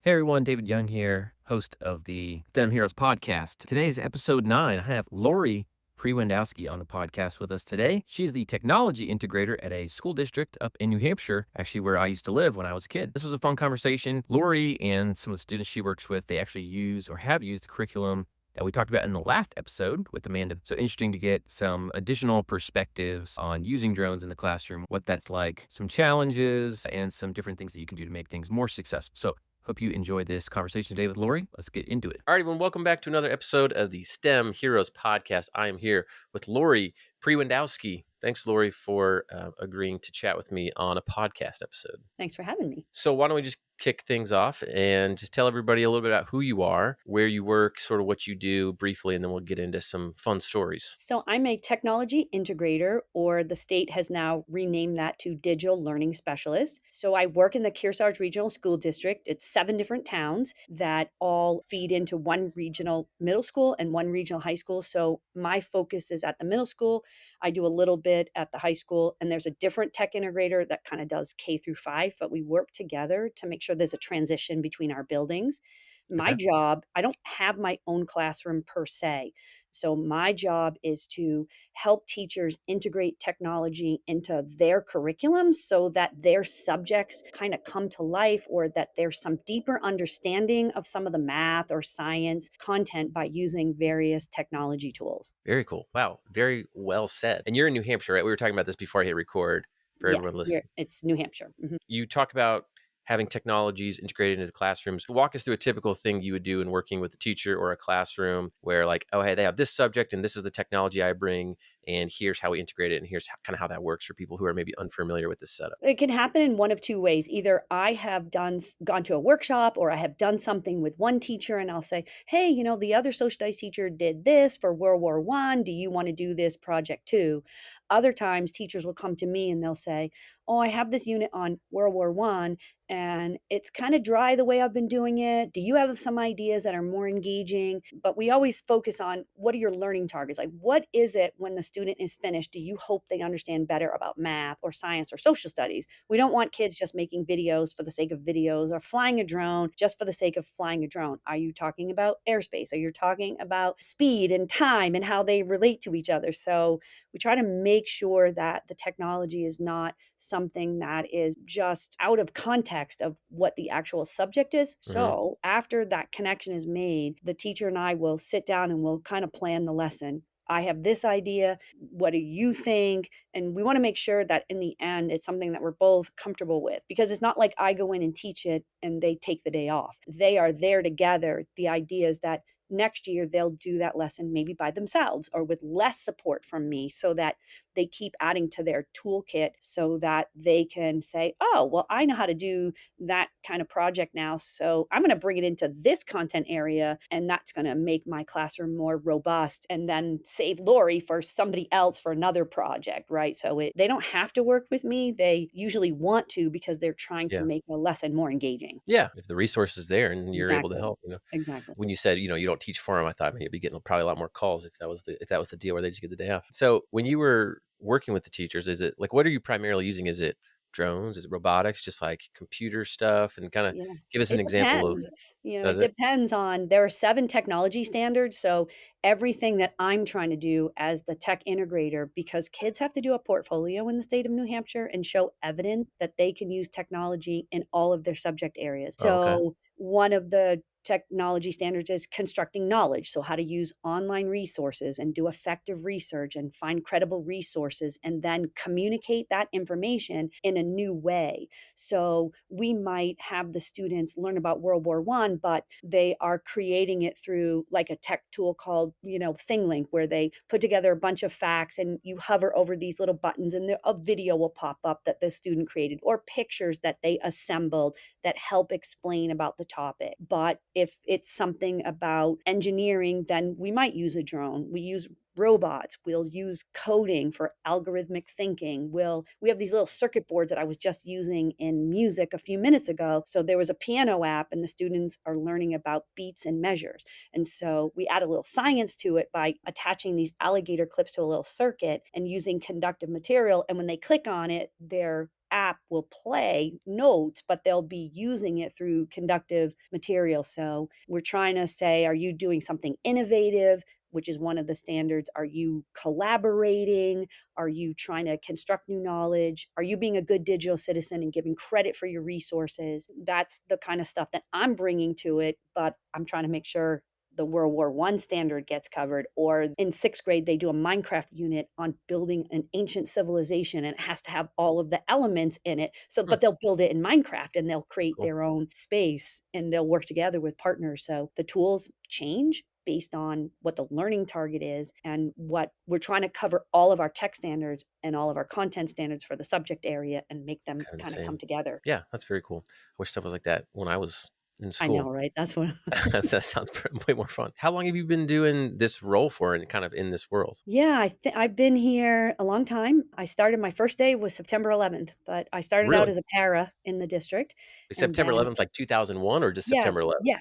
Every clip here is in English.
Hey everyone, David Young here, host of the STEM Heroes podcast. Today is episode 9. I have Laurie Prewandowski on the podcast with us today. She's the technology integrator at a school district up in New Hampshire, actually where I used to live when I was a kid. This was a fun conversation. Laurie and some of the students she works with, they actually use or have used the curriculum that we talked about in the last episode with Amanda. So interesting to get some additional perspectives on using drones in the classroom, what that's like, some challenges, and some different things that you can do to make things more successful. So hope you enjoyed this conversation today with Laurie. Let's get into it. All right, everyone, welcome back to another episode of the STEM Heroes podcast. I am here with Laurie Prewandowski. Thanks, Laurie, for agreeing to chat with me on a podcast episode. Thanks for having me. So why don't we just kick things off and just tell everybody a little bit about who you are, where you work, sort of what you do briefly, and then we'll get into some fun stories. So I'm a technology integrator, or the state has now renamed that to digital learning specialist. So I work in the Kearsarge Regional School District. It's 7 different towns that all feed into one regional middle school and one regional high school. So my focus is at the middle school. I do a little bit at the high school, and there's a different tech integrator that kind of does K through 5, but we work together to make sure there's a transition between our buildings. My Okay. job, I don't have my own classroom per se. So my job is to help teachers integrate technology into their curriculum so that their subjects kind of come to life, or that there's some deeper understanding of some of the math or science content by using various technology tools. Very cool. Wow. Very well said. And you're in New Hampshire, right? We were talking about this before I hit record for Yeah, everyone listening. it's New Hampshire. Mhm. You talk about having technologies integrated into the classrooms. Walk us through a typical thing you would do in working with a teacher or a classroom where, like, oh, hey, they have this subject and this is the technology I bring, and here's how we integrate it, and here's kind of how that works for people who are maybe unfamiliar with this setup. It can happen in one of two ways. Either I have gone to a workshop, or I have done something with one teacher and I'll say, "Hey, the other social studies teacher did this for World War One. Do you want to do this project too?" Other times teachers will come to me and they'll say, "Oh, I have this unit on World War One and it's kind of dry the way I've been doing it. Do you have some ideas that are more engaging?" But we always focus on, what are your learning targets? Like, what is it when the student is finished? Do you hope they understand better about math or science or social studies? We don't want kids just making videos for the sake of videos, or flying a drone just for the sake of flying a drone. Are you talking about airspace? Are you talking about speed and time and how they relate to each other? So we try to make sure that the technology is not something that is just out of context of what the actual subject is. Hmm. So after that connection is made, the teacher and I will sit down and we'll kind of plan the lesson. I have this idea. What do you think? And we want to make sure that in the end, it's something that we're both comfortable with, because it's not like I go in and teach it and they take the day off. They are there together. The idea is that next year they'll do that lesson maybe by themselves or with less support from me, so that they keep adding to their toolkit, so that they can say, "Oh, well, I know how to do that kind of project now. So I'm going to bring it into this content area, and that's going to make my classroom more robust, and then save Lori for somebody else for another project." Right. So they don't have to work with me. They usually want to, because they're trying to Yeah. make the lesson more engaging. Yeah. If the resource is there and you're able to Exactly. help, Exactly. when you said, you don't teach for them, I thought maybe you'd be getting probably a lot more calls if that was the deal where they just get the day off. So when you were working with the teachers, is it like, what are you primarily using? Is it drones? Is it robotics? Just like computer stuff? And kind of Yeah, give us an it example of, depends. does It it? depends on, there are 7 technology standards, so everything that I'm trying to do as the tech integrator, because kids have to do a portfolio in the state of New Hampshire and show evidence that they can use technology in all of their subject areas. Oh, okay. So, one of the technology standards is constructing knowledge, so how to use online resources and do effective research and find credible resources, and then communicate that information in a new way. So we might have the students learn about World War One, but they are creating it through like a tech tool called, ThingLink, where they put together a bunch of facts and you hover over these little buttons and a video will pop up that the student created, or pictures that they assembled that help explain about the topic. But if it's something about engineering, then we might use a drone. We use robots. We'll use coding for algorithmic thinking. We have these little circuit boards that I was just using in music a few minutes ago. So there was a piano app and the students are learning about beats and measures. And so we add a little science to it by attaching these alligator clips to a little circuit and using conductive material. And when they click on it, their app will play notes, but they'll be using it through conductive material. So we're trying to say, are you doing something innovative? Which is one of the standards. Are you collaborating? Are you trying to construct new knowledge? Are you being a good digital citizen and giving credit for your resources? That's the kind of stuff that I'm bringing to it, but I'm trying to make sure the World War I standard gets covered. Or in sixth grade, they do a Minecraft unit on building an ancient civilization, and it has to have all of the elements in it. So, Hmm, but they'll build it in Minecraft and they'll that's create cool. their own space and they'll work together with partners. So the tools change based on what the learning target is and what we're trying to cover all of our tech standards and all of our content standards for the subject area and make them Kind of the kind of come same. together. Yeah, that's very cool. I wish stuff was like that when I was in I know, school. right? That's what That sounds way more fun. How long have you been doing this role for and kind of in this world? Yeah, I've been here a long time. I started my first day was September 11th, but I started out Really? as a para in the district, and September then 11th, like 2001 or just yeah, September 11th?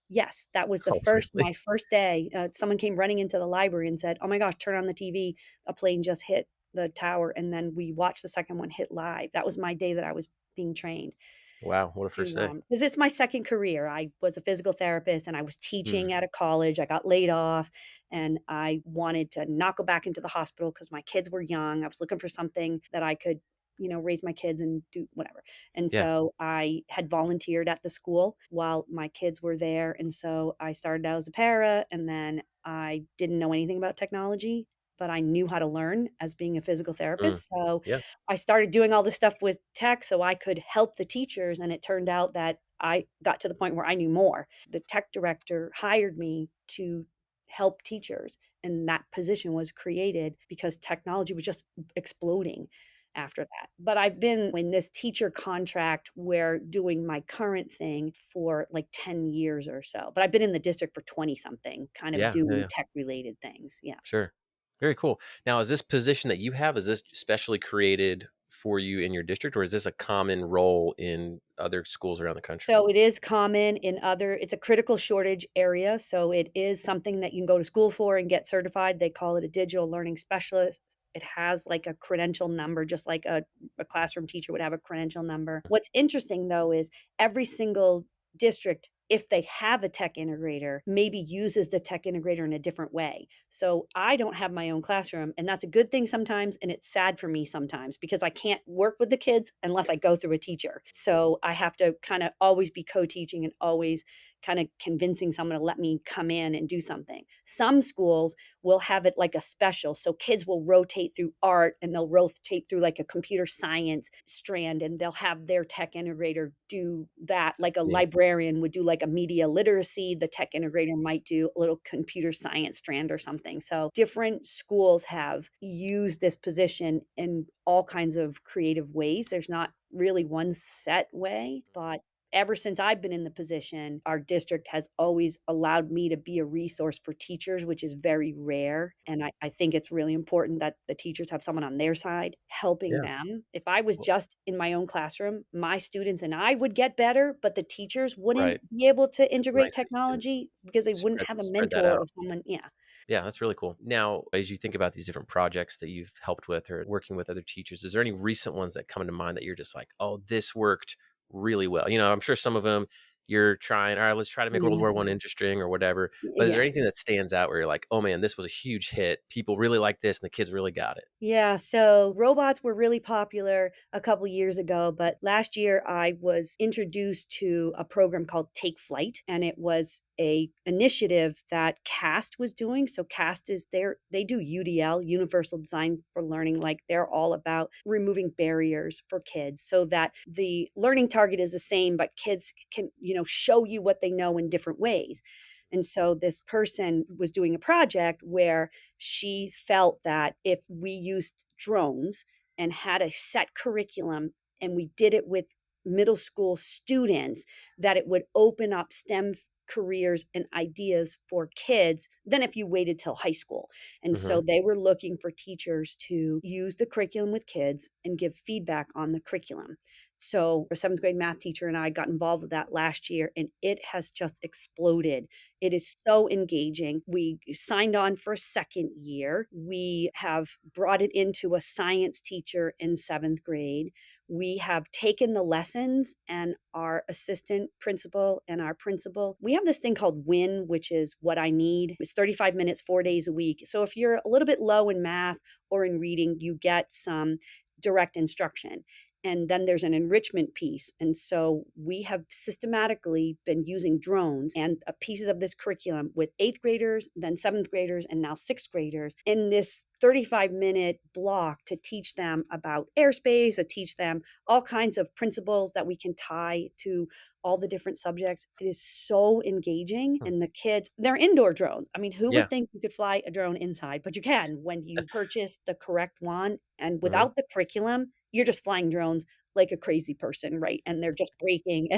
yes, that was the Oh, first really? my first day. Someone came running into the library and said, "Oh my gosh, turn on the TV. A plane just hit the tower." And then we watched the second one hit live. That was my day that I was being trained. Wow, what a first To, day. 'cause it's my second career. I was a physical therapist and I was Mm, teaching at a college. I got laid off and I wanted to not go back into the hospital because my kids were young. I was looking for something that I could, raise my kids and do whatever. And yeah. so I had volunteered at the school while my kids were there. And so I started out as a para and then I didn't know anything about technology, but I knew how to learn as being a physical Mm, therapist. So yeah, I started doing all this stuff with tech so I could help the teachers, and it turned out that I got to the point where I knew more. The tech director hired me to help teachers, and that position was created because technology was just exploding after that. But I've been in this teacher contract where doing my current thing for like 10 years or so. But I've been in the district for 20 something, kind of yeah, yeah, doing yeah, tech related things. Yeah. sure. Very cool. Now, is this position that you have, is this specially created for you in your district, or is this a common role in other schools around the country? So it is common in other it's a critical shortage area, so it is something that you can go to school for and get certified. They call it a digital learning specialist. It has like a credential number, just like a classroom teacher would have a credential number. What's interesting though is every single district, if they have a tech integrator, maybe uses the tech integrator in a different way. So I don't have my own classroom, and that's a good thing sometimes, and it's sad for me sometimes because I can't work with the kids unless I go through a teacher. So I have to kind of always be co-teaching and always kind of convincing someone to let me come in and do something. Some schools will have it like a special. So kids will rotate through art and they'll rotate through like a computer science strand and they'll have their tech integrator do that. Like a Neat. librarian would do like a media literacy, the tech integrator might do a little computer science strand or something. So different schools have used this position in all kinds of creative ways. There's not really one set way, but ever since I've been in the position, our district has always allowed me to be a resource for teachers, which is very rare. And I think it's really important that the teachers have someone on their side helping Yeah. them. If I was Well, just in my own classroom, my students and I would get better, but the teachers wouldn't right. be able to It's integrate nice that you can technology because they wouldn't have a spread that mentor or out. someone. Yeah. Yeah, that's really cool. Now, as you think about these different projects that you've helped with or working with other teachers, is there any recent ones that come to mind that you're just like, oh, this worked really well? You know, I'm sure some of them you're trying, all right, let's try to make World Yeah. War One interesting or whatever. But is there Yeah. anything that stands out where you're like, oh man, this was a huge hit. People really like this and the kids really got it? Yeah, so robots were really popular a couple years ago, but last year I was introduced to a program called Take Flight, and it was a initiative that CAST was doing. So CAST is they do UDL, Universal Design for Learning, like they're all about removing barriers for kids so that the learning target is the same, but kids can, show you what they know in different ways. And so this person was doing a project where she felt that if we used drones and had a set curriculum and we did it with middle school students, that it would open up STEM careers and ideas for kids than if you waited till high school. And Hmm. so they were looking for teachers to use the curriculum with kids and give feedback on the curriculum. So a seventh grade math teacher and I got involved with that last year, and it has just exploded. It is so engaging. We signed on for a second year. We have brought it into a science teacher in seventh grade. we have taken the lessons, and our assistant principal and our principal, we have this thing called WIN, which is what I need. It's 35 minutes, 4 days a week. So if you're a little bit low in math or in reading, you get some direct instruction. And then there's an enrichment piece. And so we have systematically been using drones and pieces of this curriculum with eighth graders, then seventh graders, and now sixth graders in this 35-minute block to teach them about airspace, to teach them all kinds of principles that we can tie to all the different subjects. It is so engaging. Hmm. And the kids, they're indoor drones. I mean, who Yeah. would think you could fly a drone inside? But you can when you purchase the correct one. And Mhm. without the curriculum, you're just flying drones like a crazy person, right? And they're just breaking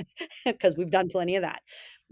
because we've done plenty of that.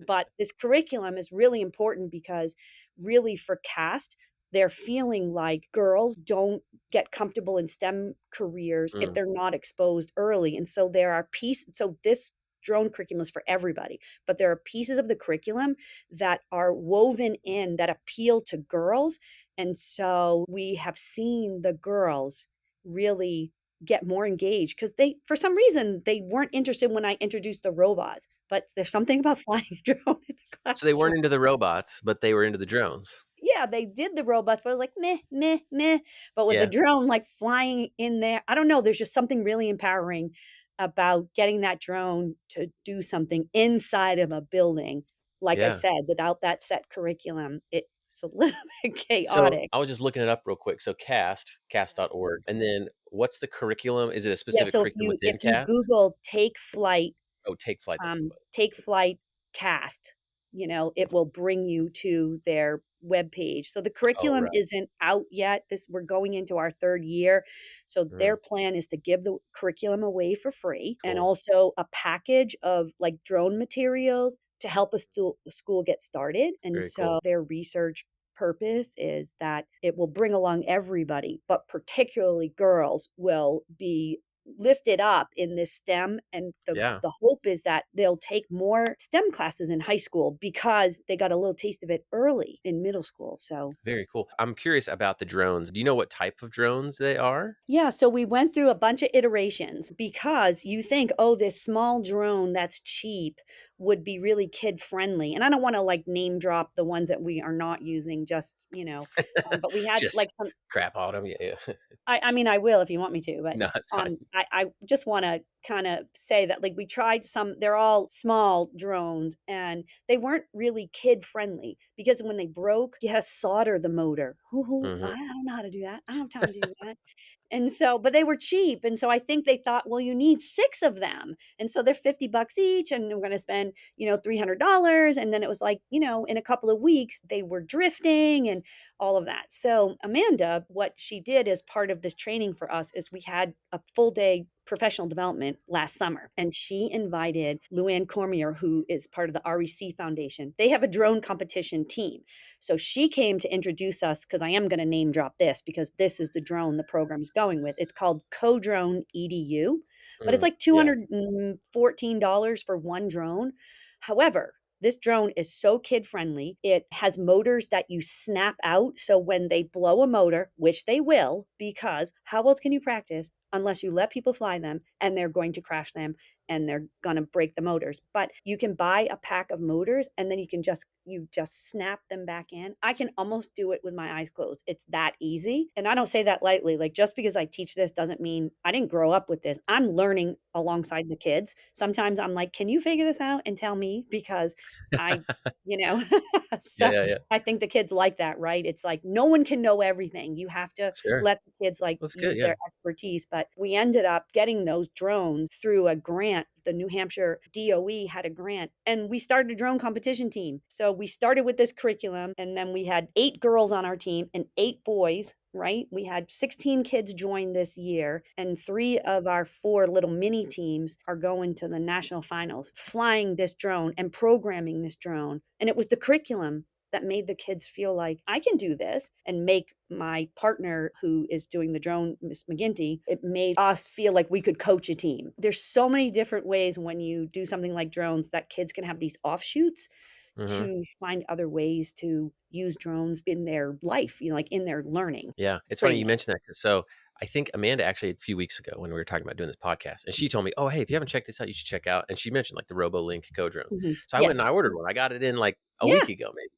But this curriculum is really important because really for CAST, they're feeling like girls don't get comfortable in STEM careers if Mm. they're not exposed early. And so there are pieces, so this drone curriculum is for everybody, but there are pieces of the curriculum that are woven in that appeal to girls. And so we have seen the girls really get more engaged because they, for some reason, they weren't interested when I introduced the robots, but there's something about flying a drone in a So they classroom. weren't into the robots, but they were into the drones. Yeah, they did the robots, but I was like, meh, meh, meh. But with the Yeah. drone, like flying in there, I don't know. There's just something really empowering about getting that drone to do something inside of a building. Like I Yeah. said, without that set curriculum, it's a little bit So chaotic. I was just looking it up real quick. So cast.org. And then what's the curriculum? Is it a Yeah, specific so if curriculum you within cast? Google take flight, Oh, Take Flight. That's what it was. take flight cast, it will bring you to their webpage. So the Oh, curriculum right. isn't out yet. We're going into our third year. So their Mm, plan is to give the curriculum away for free and cool. also a package of like drone materials to help school get started. And Very cool. so their research purpose is that it will bring along everybody, but particularly girls will be lifted up in this STEM. And Yeah. the hope is that they'll take more STEM classes in high school because they got a little taste of it early in middle school. So Very cool. I'm curious about the drones. Do you know what type of drones they are? yeah, so we went through a bunch of iterations because you think, oh, this small drone that's cheap would be really kid friendly. And I don't want to like name drop the ones that we are not using, just, but we had Just like some. crap on them. Yeah. Yeah. I mean, I will if you want me to, but, No, it's fine. I just wanna kinda say that, like, we tried they're all small drones, and they weren't really kid-friendly because when they broke, you had to solder the motor. Who I Hmm. don't know how to do that. I don't have time to do that. And so but they were cheap, and so I think they thought, "Well, you need 6 of them." And so they're $50 each, and we're gonna spend, $300, and then it was like, in a couple of weeks, they were drifting and all of that. So Amanda, what she did as part of this training for us is we had a full day professional development last summer, and she invited Luann Cormier, who is part of the REC Foundation. They have a drone competition team. So she came to introduce us because I am going to name drop this because this is the drone the program is going with. It's called Co-Drone EDU, but it's Mm, like yeah. $214 for one drone. However, this drone is so kid friendly. It has motors that you snap out. So when they blow a motor, which they will, because how else can you practice unless you let people fly them and they're going to crash them and they're going to break the motors? But you can buy a pack of motors and then you just snap them back in. I can almost do it with my eyes closed. It's that easy. And I don't say that lightly. Like just because I teach this doesn't mean I didn't grow up with this. I'm learning alongside the kids. Sometimes I'm like, "Can you figure this out and tell me?" Because I, you know, Yeah. so Yeah. Yeah. I think the kids like that, right? It's like no one can know everything. You have to Sure. let the kids like That's good. use Yeah. their expertise. But we ended up getting those drones through a grant. The New Hampshire DOE had a grant and we started a drone competition team. So we started with this curriculum and then we had 8 girls on our team and 8 boys, right? We had 16 kids join this year, and 3 of our 4 little mini teams are going to the national finals, flying this drone and programming this drone. And it was the curriculum that made the kids feel like I can do this and make my partner who is doing the drone, Miss McGinty, it made us feel like we could coach a team. There's so many different ways when you do something like drones that kids can have these offshoots Hmm. to find other ways to use drones in their life, like in their learning. Yeah. It's It's funny pretty you neat. mentioned that. So I think Amanda actually a few weeks ago when we were talking about doing this podcast, and she told me, "Oh, hey, if you haven't checked this out, you should check out." And she mentioned like the RoboLink co-drones. Mhm. So I went and Yes. I ordered one. I got it in like a Yeah. week ago, maybe.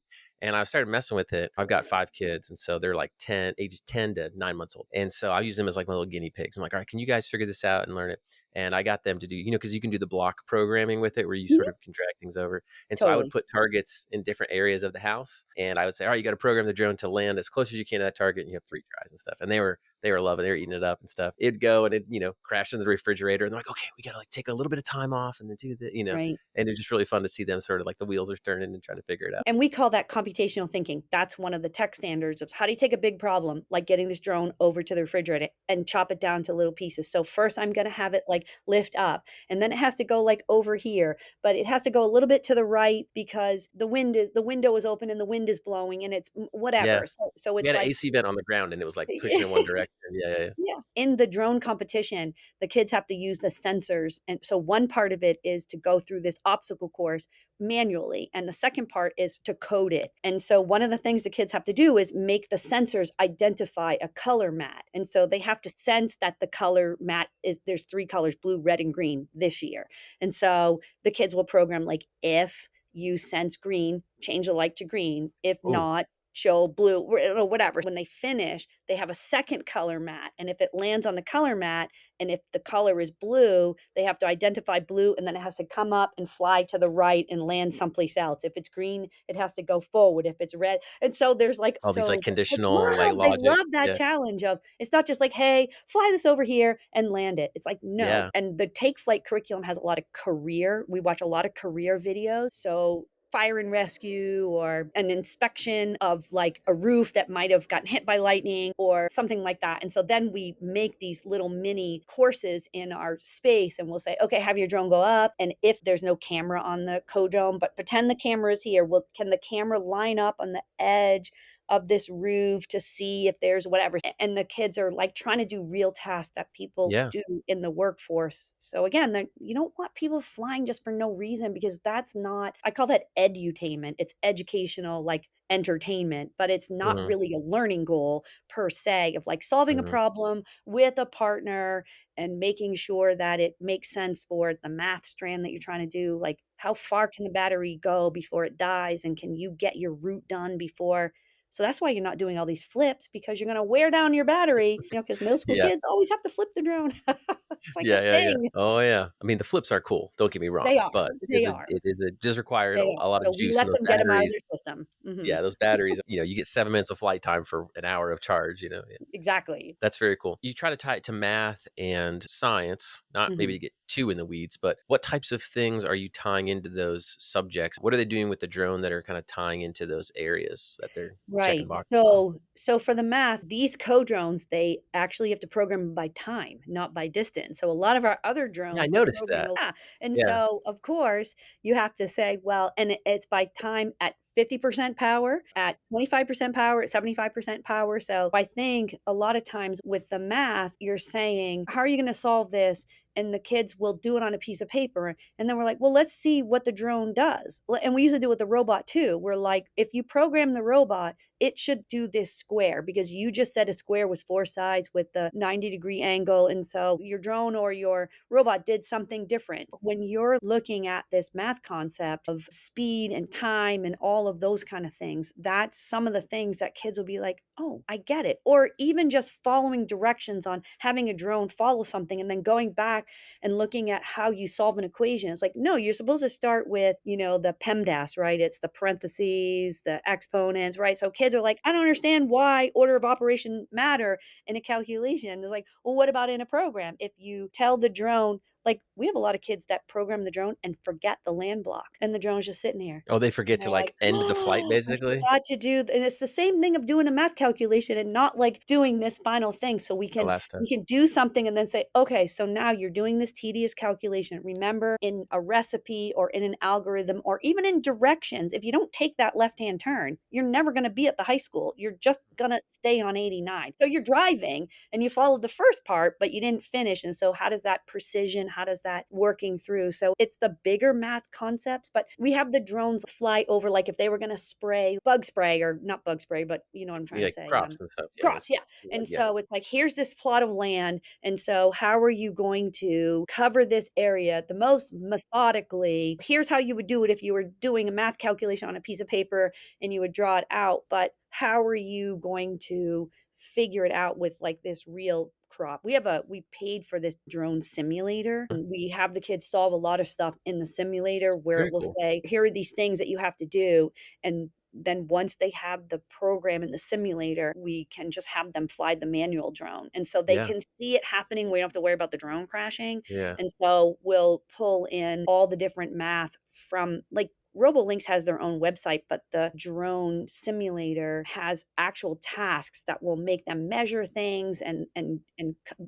And I started messing with it. I've got 5 kids, and so they're like ages 10 to 9 months old. And so I use them as like my little guinea pigs. I'm like, all right, can you guys figure this out and learn it? And I got them to do, because you can do the block programming with it where you sort Mhm. of can drag things over. And so I would Totally. put targets in different areas of the house. And I would say, all right, you got to program the drone to land as close as you can to that target. And you have 3 tries and stuff. And they were loving it. They were eating it up and stuff. It'd go and crash into the refrigerator. And they're like, okay, we got to like take a little bit of time off and then do the. Right. And it's just really fun to see them sort of like the wheels are turning and trying to figure it out. And we call that computational thinking. That's one of the tech standards of how do you take a big problem, like getting this drone over to the refrigerator and chop it down to little pieces. So first I'm going to have it like lift up and then it has to go like over here, but it has to go a little bit to the right because the window is open and the wind is blowing and it's Yeah. whatever. So We it's had an like AC vent on the ground and it was like pushing in one direction. Yeah, yeah, yeah. yeah. In the drone competition, the kids have to use the sensors. And so one part of it is to go through this obstacle course manually. And the second part is to code it. And so one of the things the kids have to do is make the sensors identify a color mat. And so they have to sense that the color mat there's 3 colors, blue, red, and green this year. And so the kids will program like if you sense green, change the light to green. If Oh, not, show blue or whatever. When they finish, they have a second color mat. And if it lands on the color mat, and if the color is blue, they have to identify blue and then it has to come up and fly to the right and land someplace else. If it's green, it has to go forward. If it's red. And so there's like all these like so conditional like they logic. love that Yeah. challenge of it's not just like, hey, fly this over here and land it. It's like, no. Yeah. And the take flight curriculum has a lot of career. We watch a lot of career videos. So fire and rescue or an inspection of like a roof that might have gotten hit by lightning or something like that. And so then we make these little mini courses in our space and we'll say, okay, have your drone go up. And if there's no camera on the co-drone, but pretend the camera is here, well, can the camera line up on the edge of this roof to see if there's whatever. And the kids are like trying to do real tasks that people Yeah. do in the workforce. So again, you don't want people flying just for no reason because that's not, I call that edutainment. It's educational, like entertainment, but it's not Mhm, really a learning goal per se of like solving a mhm. problem with a partner and making sure that it makes sense for the math strand that you're trying to do. Like, how far can the battery go before it dies? And can you get your route done before? So that's why you're not doing all these flips because you're gonna wear down your battery, because middle school Yeah. kids always have to flip the drone. It's like a Yeah, yeah, yeah. thing. Oh, yeah. I mean, the flips are cool, don't get me They wrong, are, but it they is a are, it is a does require they a are. lot of So we juice in let those them get them out of batteries. their system. Mhm. Yeah, those batteries, you get 7 minutes of flight time for an hour of charge. Yeah. Exactly. That's very cool. You try to tie it to math and science, not maybe Mhm. to get too in the weeds, but what types of things are you tying into those subjects? What are they doing with the drone that are kind of tying into those areas that they're checking Right. boxes on? So for the math, these co-drones, they actually have to program by time, not by distance. So a lot of our other Yeah, I drones, the noticed program that. yeah. And Yeah. so of course, you have to say, well, and it's by time at 50% power, at 25% power, at 75% power. So I think a lot of times with the math, you're saying, how are you going to solve this? And the kids will do it on a piece of paper. And then we're like, well, let's see what the drone does. And we usually do it with the robot too. We're like, if you program the robot, it should do this square because you just said a square was 4 sides with the 90-degree angle. And so your drone or your robot did something different. When you're looking at this math concept of speed and time and all of those kind of things, that's some of the things that kids will be like, oh, I get it. Or even just following directions on having a drone follow something and then going back and looking at how you solve an equation. It's like, no, you're supposed to start with, the PEMDAS, right? It's the parentheses, the exponents, right? So kids are like, I don't understand why order of operation matter in a calculation. It's like, well, what about in a program? If you tell the drone, like we have a lot of kids that program the drone and forget the land block and the drone's just sitting here. Oh, they And forget to they're like like, end the flight "Oh, I basically? forgot to do," and it's the same thing of doing a math calculation and not like doing this final thing. So we The can last time. we can do something and then say, okay, so now you're doing this tedious calculation. Remember, in a recipe or in an algorithm or even in directions, if you don't take that left-hand turn, you're never going to be at the high school. You're just going to stay on 89. So you're driving and you followed the first part, but you didn't finish. And so how does that precision, how does that working through? So it's the bigger math concepts, but we have the drones fly over, like if they were going to spray bug spray, or not bug spray, but you know what I'm trying Yeah, to like say. crops and stuff. Yeah, Crops, yeah. just And yeah. so it's like, here's this plot of land. And so, how are you going to cover this area the most methodically? Here's how you would do it if you were doing a math calculation on a piece of paper and you would draw it out. But how are you going to figure it out with like this real crop? We paid for this drone simulator. And we have the kids solve a lot of stuff in the simulator where it Very will cool. say, here are these things that you have to do. And then once they have the program in the simulator, we can just have them fly the manual drone. And so they Yeah, can see it happening. We don't have to worry about the drone crashing. yeah, And so we'll pull in all the different math from like RoboLinks has their own website, but the drone simulator has actual tasks that will make them measure things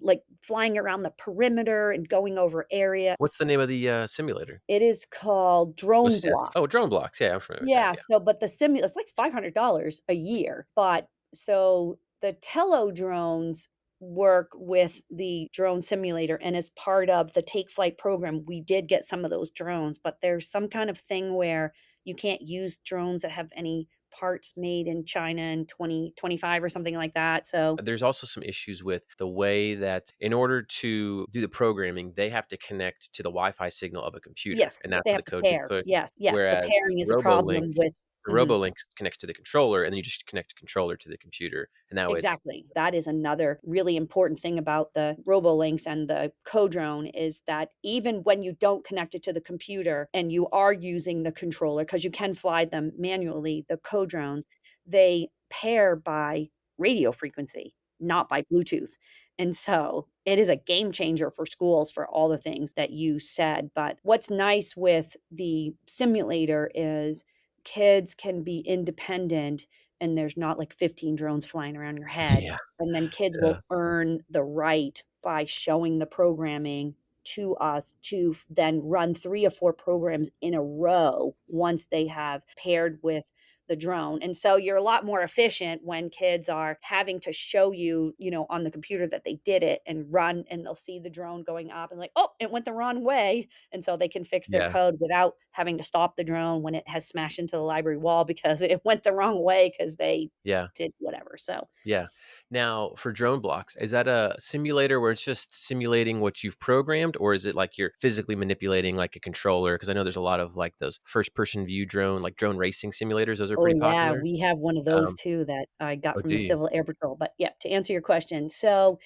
like flying around the perimeter and going over area. What's the name of the, simulator? It is called Drone What's yes. Block. Oh, drone blocks. Yeah, I'm familiar with that, Yeah, yeah. so but the it's like $500 a year, but so the Tello drones work with the drone simulator, and as part of the Take Flight program, we did get some of those drones, but there's some kind of thing where you can't use drones that have any parts made in China in 2025 or something like that, so There's also some issues with the way that in order to do the programming, they have to connect to the Wi-Fi signal of a computer, yes, and that's they where the have to code gets pair. pushed. Yes, yes, the Whereas pairing is a problem with The mhm. RoboLink connects to the controller, and then you just connect the controller to the computer, and that way it's Exactly. That is another really important thing about the RoboLinks and the Codrone is that even when you don't connect it to the computer and you are using the controller, because you can fly them manually, the Codrones, they pair by radio frequency, not by Bluetooth. And so it is a game changer for schools for all the things that you said. But what's nice with the simulator is kids can be independent and there's not like 15 drones flying around your head. yeah, And then kids yeah, will earn the right by showing the programming to us to then run 3 or 4 programs in a row once they have paired with the drone. And so you're a lot more efficient when kids are having to show you, you know, on the computer that they did it and run and they'll see the drone going up and like, "Oh, it went the wrong way." And so they can fix their yeah, code without having to stop the drone when it has smashed into the library wall because it went the wrong way because they yeah. did whatever. So, Yeah. Now, for drone blocks, is that a simulator where it's just simulating what you've programmed, or is it like you're physically manipulating like a controller? Because I know there's a lot of like those first person view drone, like drone racing simulators. Those are oh pretty yeah, popular. we have one of those Um, too that I got oh, from do the you? Civil Air Patrol. But yeah, to answer your question, so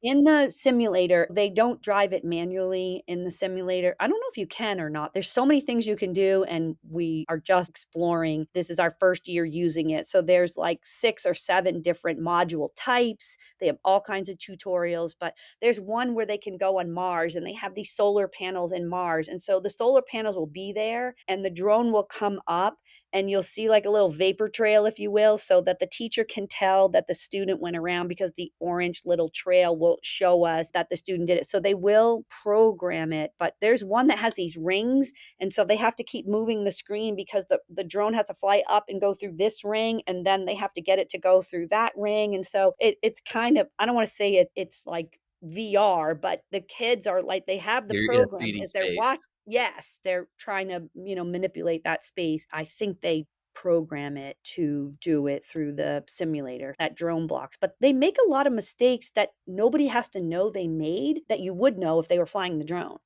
in the simulator, they don't drive it manually in the simulator. I don't know if you can or not. There's so many things you can do, and we are just exploring. This is our first year using it. So there's like 6 or 7 different module types. They have all kinds of tutorials, but there's one where they can go on Mars and they have these solar panels in Mars. And so the solar panels will be there and the drone will come up and you'll see like a little vapor trail, if you will, so that the teacher can tell that the student went around because the orange little trail will show us that the student did it. So they will program it, but there's one that has these rings. And so they have to keep moving the screen because the drone has to fly up and go through this ring, and then they have to get it to go through that ring. And so it's kind of, I don't want to say it's like VR, but the kids are like, they have the You're in a program 3D as they're watching. space. Yes, they're trying to, you know, manipulate that space. I think they program it to do it through the simulator, that drone blocks, but they make a lot of mistakes that nobody has to know they made that you would know if they were flying the drone.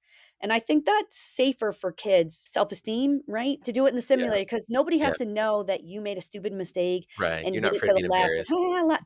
And I think that's safer for kids' self-esteem, right? To do it in the Yeah, simulator because nobody yeah, has to know that you made a stupid mistake right. and You're not did it afraid to of the being left, embarrassed.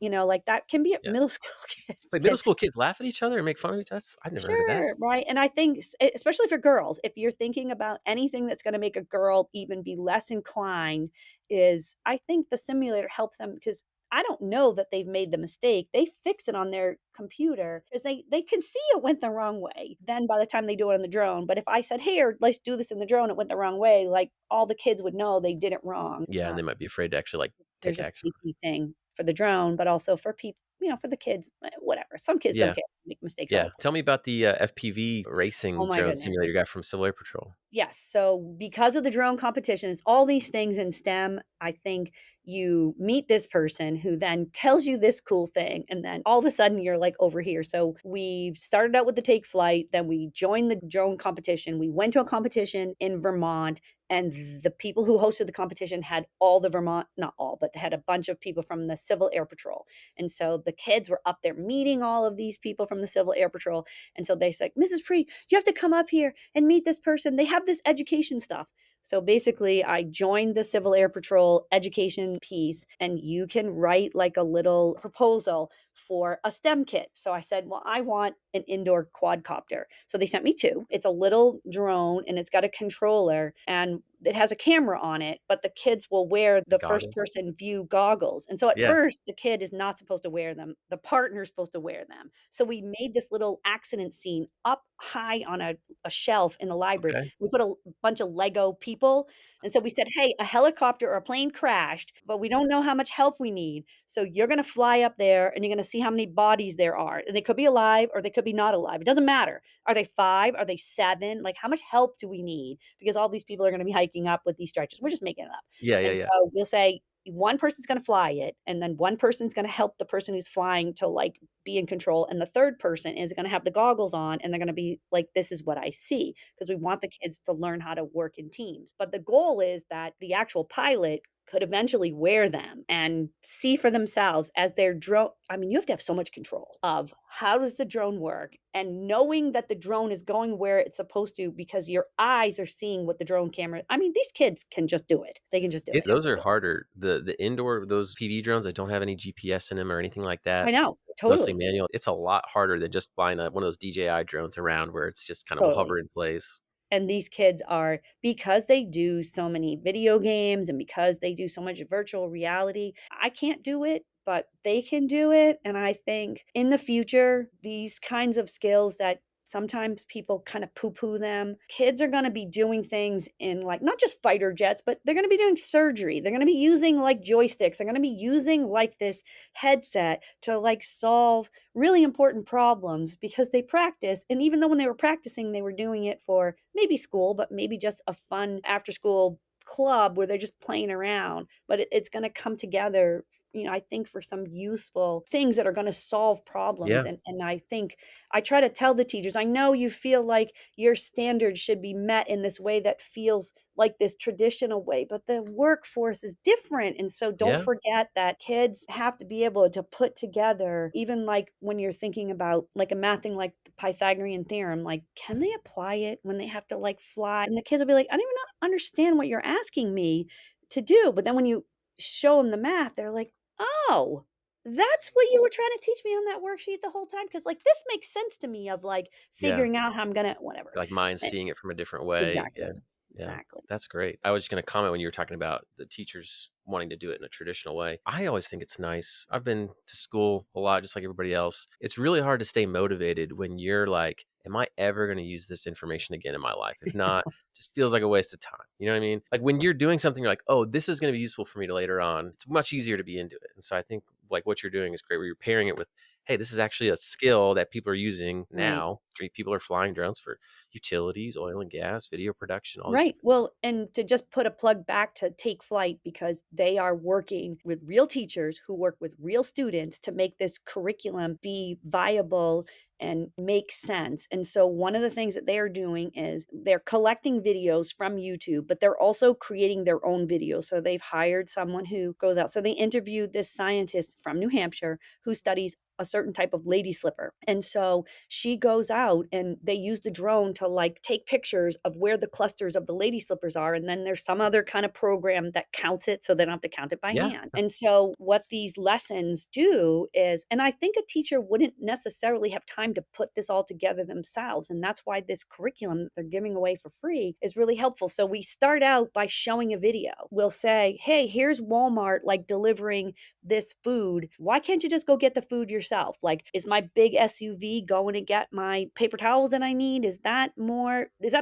you know, like that can be at Yeah. middle school kids Wait, middle can. school kids laugh at each other and make fun of each other? I've never heard of that. Sure, right, and I think especially for girls, if you're thinking about anything that's gonna make a girl even be less inclined is I think the simulator helps them because I don't know that they've made the mistake. They fix it on their computer because they can see it went the wrong way, then by the time they do it on the drone, but if I said, "Here, let's do this in the drone," it went the wrong way, like, all the kids would know they did it wrong. Yeah, and they might be afraid to actually like There's take a action. safety thing for the drone, but also for people, you know, for the kids, whatever. Some kids don't Yeah. care. make mistakes all Yeah. the time. Tell me about the FPV Oh racing my drone goodness. simulator you got from Civil Air Patrol. Yes. So because of the drone competitions, all these things in STEM, I think you meet this person who then tells you this cool thing. And then all of a sudden you're like over here. So we started out with the take flight, then we joined the drone competition. We went to a competition in Vermont. And the people who hosted the competition had all the Vermont, not all, but they had a bunch of people from the Civil Air Patrol. And so the kids were up there meeting all of these people from the Civil Air Patrol. And so they said, Mrs. Pre, you have to come up here and meet this person. They have this education stuff. So basically, I joined the Civil Air Patrol education piece, and you can write like a little proposal for a STEM kit. So I said, well, I want an indoor quadcopter. So they sent me two. It's a little drone and it's got a controller and it has a camera on it, but the kids will wear The the first goggles. person view goggles. And so at Yeah. first, the kid is not supposed to wear them. The partner's supposed to wear them. So we made this little accident scene up high on a shelf in the library. Okay. We put a bunch of Lego people. And so we said, hey, a helicopter or a plane crashed, but we don't know how much help we need. So you're going to fly up there and you're going to see how many bodies there are. And they could be alive or they could be not alive. It doesn't matter. Are they 5? Are they 7? Like, how much help do we need? Because all these people are going to be hiking up with these stretchers. We're just making it up. Yeah, yeah, And yeah. so we'll say one person's going to fly it, and then one person's going to help the person who's flying to like be in control. And the third person is going to have the goggles on and they're going to be like, this is what I see. Because we want the kids to learn how to work in teams. But the goal is that the actual pilot could eventually wear them and see for themselves as their drone. I mean, you have to have so much control of how does the drone work and knowing that the drone is going where it's supposed to because your eyes are seeing what the drone camera. I mean, these kids can just do it. They can just do it. It's Those are cool. harder. The indoor those PV drones that don't have any GPS in them or anything like I that, know. mostly Totally. manual, it's a lot harder than just flying one of those DJI drones around where it's just kind of will Totally. hover in place. And these kids are, because they do so many video games and because they do so much virtual reality, I can't do it, but they can do it. And I think in the future, these kinds of skills that sometimes people kind of poo poo them, kids are going to be doing things in like not just fighter jets, but they're going to be doing surgery. They're going to be using like joysticks. They're going to be using like this headset to like solve really important problems because they practice. And even though when they were practicing, they were doing it for maybe school, but maybe just a fun after school club where they're just playing around. But it's going to come together, I think for some useful things that are going to solve problems. Yeah. And I think I try to tell the teachers, I know you feel like your standards should be met in this way that feels like this traditional way, but the workforce is different. And so don't Yeah. forget that kids have to be able to put together, even like when you're thinking about like a math thing like the Pythagorean theorem, like can they apply it when they have to like fly? And the kids will be like, I don't even understand what you're asking me to do. But then when you show them the math, they're like, oh, that's what you were trying to teach me on that worksheet the whole time. Cause like this makes sense to me of like Yeah. figuring out how I'm gonna whatever. Like mine Eh, seeing it from a different way. Exactly. Yeah. Yeah. Exactly. That's great. I was just going to comment when you were talking about the teachers wanting to do it in a traditional way. I always think it's nice. I've been to school a lot, just like everybody else. It's really hard to stay motivated when you're like, am I ever going to use this information again in my life? If not, just feels like a waste of time. You know what I mean? Like when you're doing something, you're like, oh, this is going to be useful for me to later on. It's much easier to be into it. And so I think like what you're doing is great where you're pairing it with, hey, this is actually a skill that people are using Right. now. People are flying drones for utilities, oil and gas, video production, all these Right. different. Well, and to just put a plug back to Take Flight because they are working with real teachers who work with real students to make this curriculum be viable and make sense. And so one of the things that they are doing is they're collecting videos from YouTube, but they're also creating their own videos. So they've hired someone who goes out. So they interviewed this scientist from New Hampshire who studies a certain type of lady slipper. And so she goes out and they use the drone to like take pictures of where the clusters of the lady slippers are. And then there's some other kind of program that counts it so they don't have to count it by Yeah. hand. And so what these lessons do is, and I think a teacher wouldn't necessarily have time to put this all together themselves. And that's why this curriculum that they're giving away for free is really helpful. So we start out by showing a video. We'll say, hey, here's Walmart like delivering this food. Why can't you just go get the food yourself? yourself. Like, is my big SUV going to get my paper towels that I need? Is that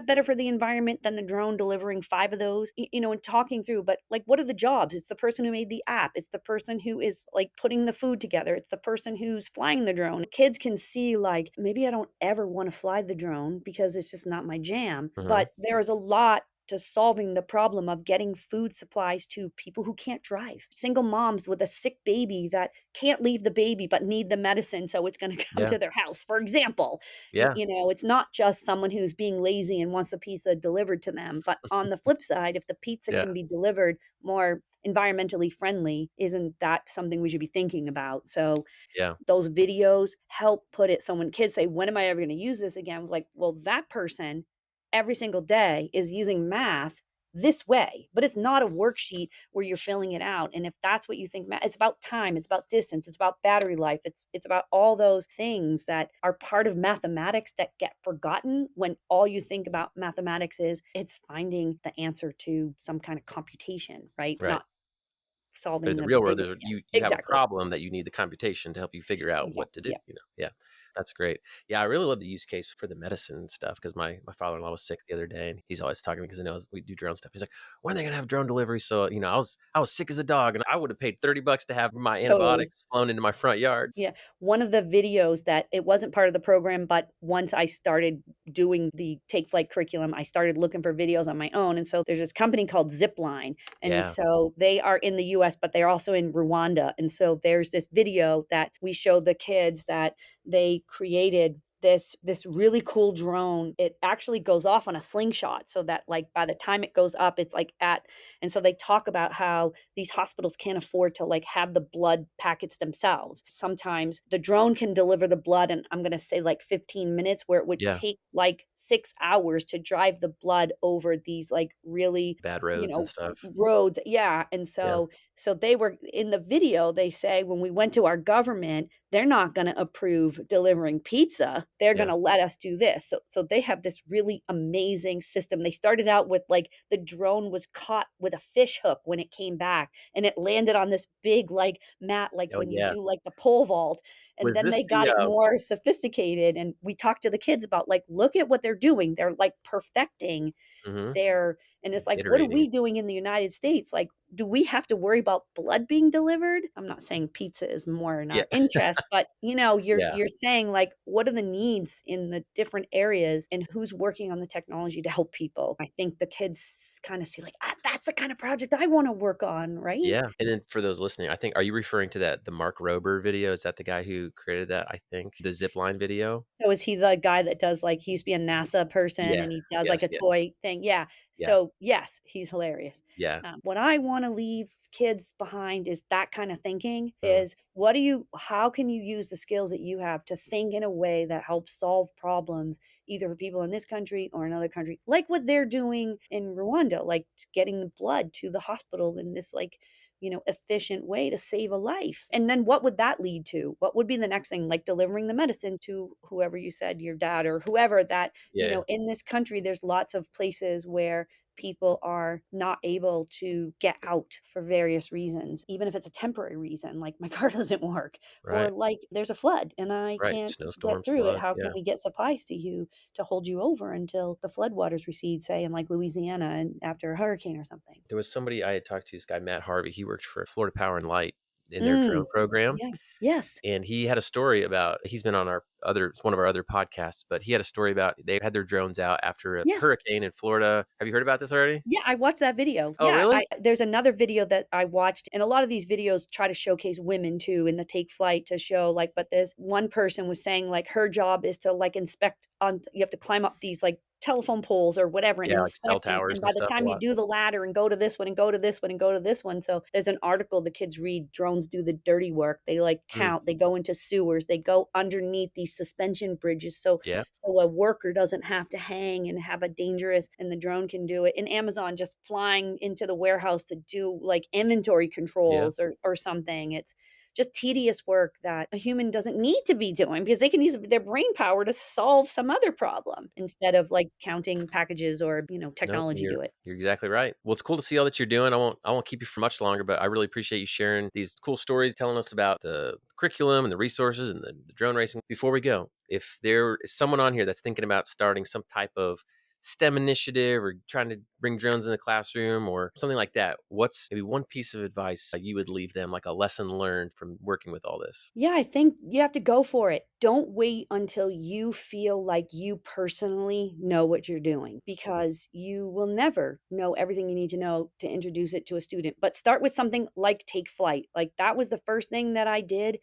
better for the environment than the drone delivering 5 of those? And talking through, but like, what are the jobs? It's the person who made the app. It's the person who is like putting the food together. It's the person who's flying the drone. Kids can see, like, maybe I don't ever want to fly the drone because it's just not my jam. Hmm. But there's a lot to solving the problem of getting food supplies to people who can't drive. Single moms with a sick baby that can't leave the baby but need the medicine, so it's gonna come Yeah. to their house, for example. Yeah. It's not just someone who's being lazy and wants a pizza delivered to them, but on the flip side, if the pizza Yeah. can be delivered more environmentally friendly, isn't that something we should be thinking about? So Yeah. those videos help put it, so when kids say, "When am I ever gonna use this again?" I was like, "Well, that person every single day is using math this way, but it's not a worksheet where you're filling it out." And if that's what you think, it's about time, it's about distance, it's about battery life, it's about all those things that are part of mathematics that get forgotten when all you think about mathematics is it's finding the answer to some kind of computation, right? Right. Not But in solving the the real world, big, there's yeah, you have a exactly. problem that you need the computation to help you figure out what to Exactly. do, Yeah. Yeah. That's great. Yeah, I really love the use case for the medicine stuff because my father-in-law was sick the other day and he's always talking to me because he knows we do drone stuff. He's like, "When are they gonna have drone delivery?" So, I was sick as a dog and I would have paid $30 to have my Totally. antibiotics flown into my front yard. Yeah. One of the videos that it wasn't part of the program, but once I started doing the take flight curriculum, I started looking for videos on my own. And so there's this company called Zipline. And Yeah. so they are in the US, but they're also in Rwanda. And so there's this video that we showed the kids that they created this really cool drone. It actually goes off on a slingshot so that, like, by the time it goes up, it's like at and so they talk about how these hospitals can't afford to, like, have the blood packets themselves. Sometimes the drone can deliver the blood and I'm gonna say, like, 15 minutes, where it would Yeah. take, like, 6 hours to drive the blood over these, like, really, Bad roads and stuff. roads. Yeah, and Yeah. so they were in the video, they say, "When we went to our government, they're not gonna approve delivering pizza. They're Yeah. gonna let us do this." So they have this really amazing system. They started out with, like, the drone was caught with a fish hook when it came back, and it landed on this big, like, mat, like Oh, when you yeah. do, like, the pole vault, and Was then this they the, got it more sophisticated, and we talked to the kids about, like, "Look at what they're doing. They're, like, perfecting mhm, their." And it's like, what are iterating. we doing in the United States? Like, do we have to worry about blood being delivered? I'm not saying pizza is more in Yeah. our interest, but, you're Yeah. you're saying, like, what are the needs in the different areas and who's working on the technology to help people? I think the kids kinda see, like, "Ah, that's the kind of project I wanna work on," right? Yeah, and then for those listening, I think are you referring to the Mark Rober video? Is that the guy who created that, I think? The zipline video? So is he the guy that does, like, he used to be a NASA person Yeah. and he does, like, Yes, a yes. toy thing? Yeah. Yeah, So, yes, he's hilarious. yeah. What I wanna leave kids behind is that kinda thinking, Mm, is how can you use the skills that you have to think in a way that helps solve problems either for people in this country or another country, like what they're doing in Rwanda, like getting the blood to the hospital in this, like, efficient way to save a life. And then what would that lead to? What would be the next thing? Like delivering the medicine to whoever you said, your dad or whoever that, yeah, in this country, there's lots of places where people are not able to get out for various reasons, even if it's a temporary reason, like my car doesn't work, or right, like there's a flood and I right. can't get Snowstorms, through it. floods, How can yeah. we get supplies to you to hold you over until the floodwaters recede, say in like Louisiana and after a hurricane or something? There was somebody I had talked to, this guy, Matt Harvey, he worked for Florida Power and Light in their drone Mm. program, Yeah. Yes. and he had a story about he's been on our other one of our other podcasts, but he had a story about they had their drones out after a Yes. hurricane in Florida. Have you heard about this already? Yeah, I watched that video. Oh, Yeah, really? I there's another video that I watched, and a lot of these videos try to showcase women too in the take flight to show, like, but there's one person was saying, like, her job is to, like, inspect on you have to climb up these, like, telephone poles or whatever and Yeah, like cell inspect, towers and and by the stuff a time you lot. do the ladder and go to this one and go to this one and go to this one, so there's an article the kids read, "Drones do the dirty work." They, like, Mm, count, they go into sewers, they go underneath these suspension bridges, yeah, so a worker doesn't have to hang and have a dangerous and the drone can do it. In Amazon, just flying into the warehouse to do, like, inventory yeah. controls or something. It's just tedious work that a human doesn't need to be doing because they can use their brain power to solve some other problem instead of like counting packages or, Nope, technology do it. you're exactly right. Well, it's cool to see all that you're doing. I won't keep you for much longer, but I really appreciate you sharing these cool stories, telling us about the curriculum and the resources and the drone racing. Before we go, if there is someone on here that's thinking about starting some type of STEM initiative or trying to bring drones in the classroom or something like that, what's maybe one piece of advice you would leave them, like a lesson learned from working with all this? Yeah, I think you have to go for it. Don't wait until you feel like you personally know what you're doing because you will never know everything you need to know to introduce it to a student. But start with something like take flight. Like that was the first thing that I did.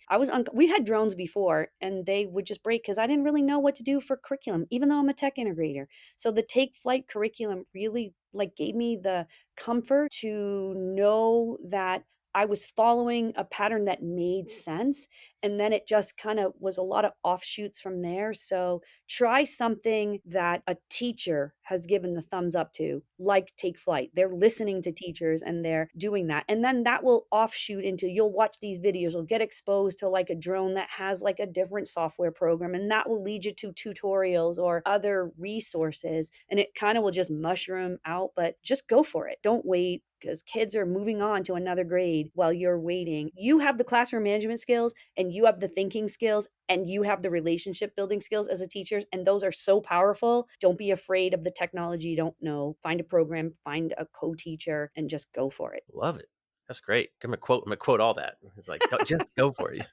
We had drones before and they would just break because I didn't really know what to do for curriculum, even though I'm a tech integrator. So the take flight curriculum really like gave me the comfort to know that I was following a pattern that made sense, and then it just kinda was a lot of offshoots from there, so try something that a teacher has given the thumbs up to, like Take Flight. They're listening to teachers and they're doing that, and then that will offshoot into you'll watch these videos, you'll get exposed to, like, a drone that has, like, a different software program, and that will lead you to tutorials or other resources, and it kinda will just mushroom out, but just go for it. Don't wait because kids are moving on to another grade while you're waiting. You have the classroom management skills and you have the thinking skills and you have the relationship building skills as a teacher. And those are so powerful. Don't be afraid of the technology you don't know. Find a program, find a co-teacher and just go for it. Love it. That's great. I'm gonna quote all that. It's like, just go for it.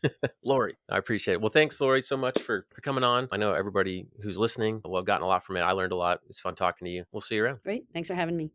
Lori, I appreciate it. Well, thanks, Lori, so much for coming on. I know everybody who's listening will have gotten a lot from it. I learned a lot. It's fun talking to you. We'll see you around. Great. Thanks for having me.